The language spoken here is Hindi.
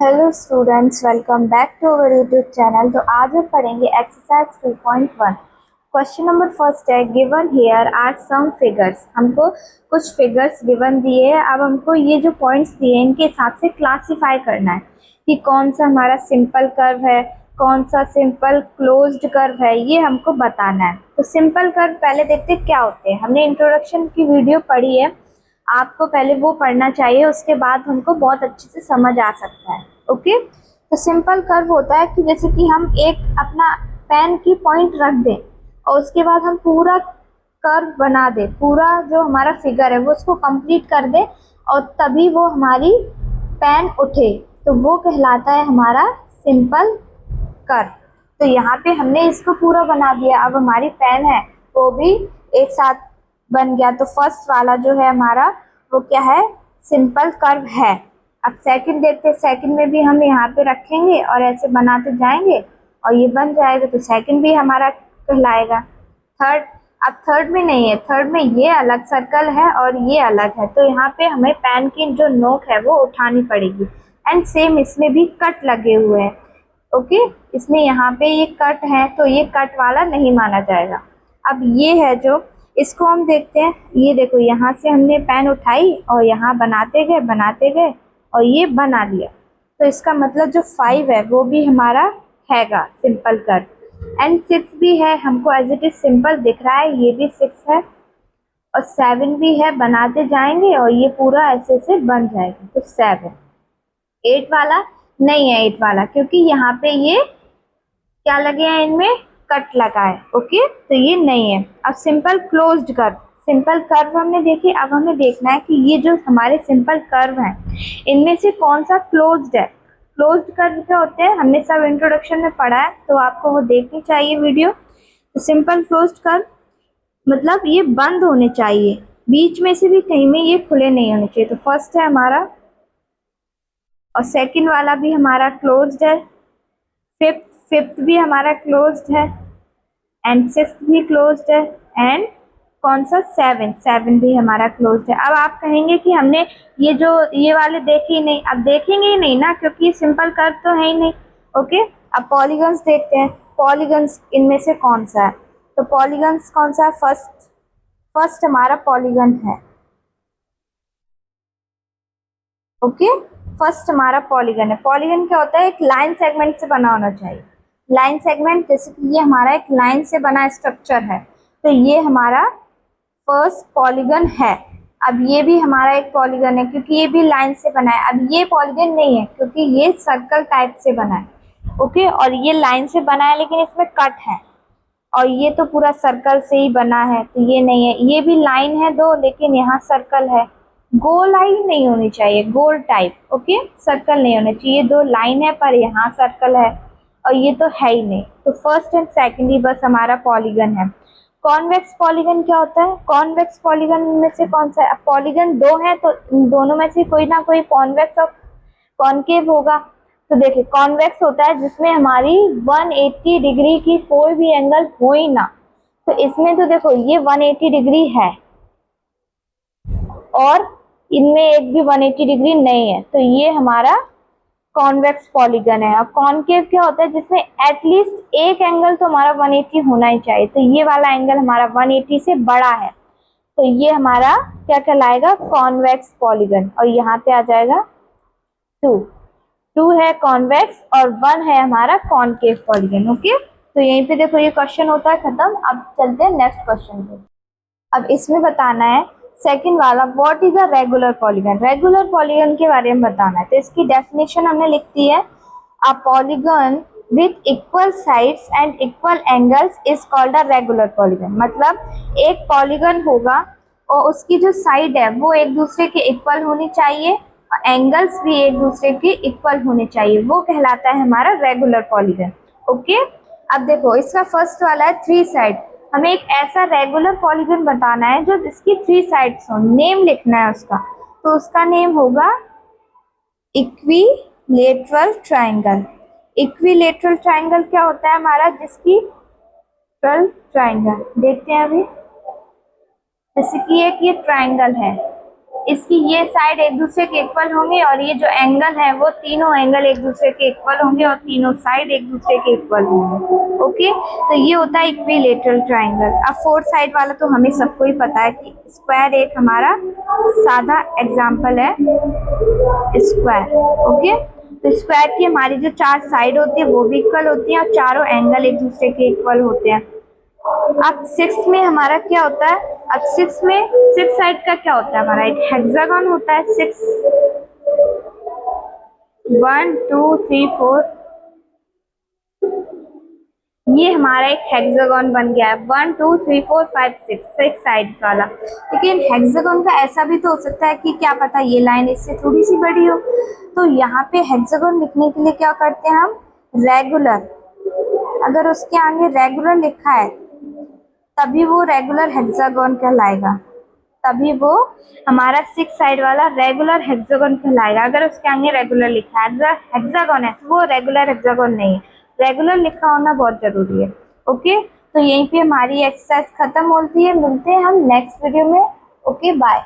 Hello students, welcome back to our YouTube channel. तो आज हम पढ़ेंगे एक्सरसाइज 2.1। क्वेश्चन नंबर फर्स्ट है, given here are some figures. हमको कुछ फिगर्स गिवन दिए हैं। अब हमको ये जो पॉइंट्स दिए हैं इनके हिसाब से क्लासीफाई करना है कि कौन सा हमारा सिंपल कर्व है, कौन सा सिंपल क्लोज्ड कर्व है, ये हमको बताना है। तो सिंपल कर्व पहले देखते क्या होते हैं। हमने इंट्रोडक्शन की वीडियो पढ़ी है, आपको पहले वो पढ़ना चाहिए, उसके बाद हमको बहुत अच्छे से समझ आ सकता है। ओके, तो सिंपल कर्व होता है कि जैसे कि हम एक अपना पेन की पॉइंट रख दें और उसके बाद हम पूरा कर्व बना दें, पूरा जो हमारा फिगर है वो उसको कंप्लीट कर दें और तभी वो हमारी पेन उठे, तो वो कहलाता है हमारा सिंपल कर्व। तो यहाँ पे हमने इसको पूरा बना दिया, अब हमारी पेन है वो भी एक साथ बन गया। तो फर्स्ट वाला जो है हमारा वो क्या है, सिंपल कर्व है। अब सेकंड देखते हैं, सेकंड में भी हम यहाँ पे रखेंगे और ऐसे बनाते जाएंगे और ये बन जाएगा, तो सेकंड भी हमारा कहलाएगा। थर्ड, अब थर्ड में नहीं है, थर्ड में ये अलग सर्कल है और ये अलग है, तो यहाँ पे हमें पेन की जो नोक है वो उठानी पड़ेगी। एंड सेम इसमें भी कट लगे हुए हैं। ओके, इसमें यहाँ पे ये कट है तो ये कट वाला नहीं माना जाएगा। अब ये है जो, इसको हम देखते हैं। ये देखो, यहाँ से हमने पेन उठाई और यहाँ बनाते गए और ये बना लिया, तो इसका मतलब जो 5 है वो भी हमारा हैगा सिंपल कर्व। एंड 6 भी है, हमको एज इट इज सिंपल दिख रहा है, ये भी 6 है। और 7 भी है, बनाते जाएंगे और ये पूरा ऐसे से बन जाएगा, तो 7। 8 वाला नहीं है, 8 वाला क्योंकि यहाँ पे ये क्या लगे हैं, इनमें कट लगा है। ओके, तो ये नहीं है। अब simple closed curve, simple curve हमने देखे, अब हमें देखना है कि ये जो हमारे सिंपल कर्व हैं इनमें से कौन सा क्लोज्ड है। क्लोज्ड कर्व क्या होते हैं हमने सब इंट्रोडक्शन में पढ़ा है, तो आपको वो देखनी चाहिए वीडियो। तो सिंपल क्लोज्ड कर्व मतलब ये बंद होने चाहिए, बीच में से भी कहीं में ये खुले नहीं होने चाहिए। तो फर्स्ट है हमारा, और सेकंड वाला भी हमारा क्लोज्ड है, फिफ्थ भी हमारा क्लोज्ड है, एंड सिक्स्थ भी क्लोज्ड है, एंड कौन सा, 7 भी हमारा क्लोज्ड है। अब आप कहेंगे कि हमने ये जो ये वाले देखे ही नहीं। अब देखेंगे ही नहीं ना, क्योंकि सिंपल कर्व तो है ही नहीं। ओके, अब पॉलीगन्स देखते हैं। पॉलीगन्स इनमें से कौन सा है, तो पॉलीगन्स कौन सा है, फर्स्ट हमारा पॉलीगन है। ओके, फर्स्ट हमारा पॉलीगन है। पॉलीगन क्या होता है, एक लाइन सेगमेंट से बना होना चाहिए। लाइन सेगमेंट, जैसे कि ये हमारा एक लाइन से बना स्ट्रक्चर है, तो ये हमारा फर्स्ट पॉलीगन है। अब ये भी हमारा एक पॉलीगन है क्योंकि ये भी लाइन से बना है। अब ये पॉलीगन नहीं है क्योंकि ये सर्कल टाइप से बना है। ओके, और ये लाइन से बना है लेकिन इसमें कट है, और ये तो पूरा सर्कल से ही बना है, तो ये नहीं है। ये भी लाइन है दो, लेकिन यहाँ सर्कल है। गोल लाइन नहीं होनी चाहिए, गोल टाइप। ओके, सर्कल नहीं होना चाहिए। दो लाइन है पर यहाँ सर्कल है, और ये तो है ही नहीं। तो फर्स्ट एंड सेकंड ही बस हमारा पॉलीगन है। कॉन्वेक्स पॉलीगन क्या होता है, कॉन्वेक्स पॉलीगन में से कौन सा है, पॉलीगन दो है तो इन दोनों में से कोई ना कोई कॉन्वेक्स और कॉनकेव होगा। तो देखिए, कॉन्वेक्स होता है जिसमें हमारी 180 डिग्री की कोई भी एंगल हो ही ना। तो इसमें तो देखो ये 180 डिग्री है और इनमें एक भी 180 डिग्री नहीं है, तो ये हमारा कॉन्वेक्स पॉलीगन है। अब कॉनकेव क्या होता है, जिसमें एटलीस्ट एक एंगल तो हमारा 180 होना ही चाहिए, तो ये वाला एंगल हमारा 180 से बड़ा है, तो ये हमारा क्या कहलाएगा, कॉन्वेक्स पॉलीगन। और यहाँ पे आ जाएगा 2 है कॉन्वेक्स और 1 है हमारा कॉनकेव पॉलीगन। ओके, तो यहीं पे देखो ये क्वेश्चन होता है खत्म। अब चलते हैं नेक्स्ट क्वेश्चन पे। अब इसमें बताना है सेकंड वाला, what is a regular polygon. Regular polygon के बारे में बताना है, तो इसकी डेफिनेशन हमने लिख दी है। A polygon with equal sides and equal angles is called a regular polygon. मतलब एक पॉलीगन होगा और उसकी जो साइड है वो एक दूसरे के इक्वल होनी चाहिए, एंगल्स भी एक दूसरे के इक्वल होने चाहिए, वो कहलाता है हमारा रेगुलर पॉलीगन। ओके, अब देखो इसका फर्स्ट वाला है 3 साइड। हमें एक ऐसा रेगुलर पॉलीगन बताना है जो इसकी 3 साइड्स हो, नेम लिखना है उसका, तो उसका नेम होगा इक्विलेटरल ट्राइंगल। इक्विलेटरल ट्राइंगल क्या होता है हमारा, जिसकी ट्राइंगल देखते हैं अभी, जैसे कि एक ये ट्राइंगल है, इसकी ये साइड एक दूसरे के इक्वल होंगे और ये जो एंगल है वो तीनों एंगल एक दूसरे के इक्वल होंगे और तीनों साइड एक दूसरे के इक्वल होंगे। ओके, तो ये होता है इक्विलेटरल ट्राइंगल। अब फोर साइड वाला तो हमें सबको ही पता है कि स्क्वायर एक हमारा सादा एग्जाम्पल है स्क्वायर। ओके, तो स्क्वायर की हमारी जो चार साइड होती है वो भी इक्वल होती है और चारों एंगल एक दूसरे के इक्वल होते हैं। अब सिक्स में हमारा क्या होता है, अब सिक्स में सिक्स साइड का क्या होता है, हमारा एक हेक्सागन होता है। सिक्स, 1 2 3 4, ये हमारा एक हेक्सागन बन गया है। 1 2 3 4 5 6, सिक्स साइड वाला। लेकिन हेक्सागन का ऐसा भी तो हो सकता है कि क्या पता ये लाइन इससे थोड़ी सी बड़ी हो, तो यहाँ पे हेक्सागन लिखने के लिए क्या करते हैं हम, रेगुलर। अगर उसके आगे रेगुलर लिखा है तभी वो रेगुलर हेक्सागन कहलाएगा, तभी वो हमारा सिक्स साइड वाला रेगुलर हेक्सागन कहलाएगा। अगर उसके आगे रेगुलर लिखा है, हेक्सागन है तो वो रेगुलर हेक्सागन नहीं है, रेगुलर लिखा होना बहुत जरूरी है। ओके, तो यहीं पे हमारी एक्सरसाइज खत्म होती है। मिलते हैं हम नेक्स्ट वीडियो में। Okay, bye.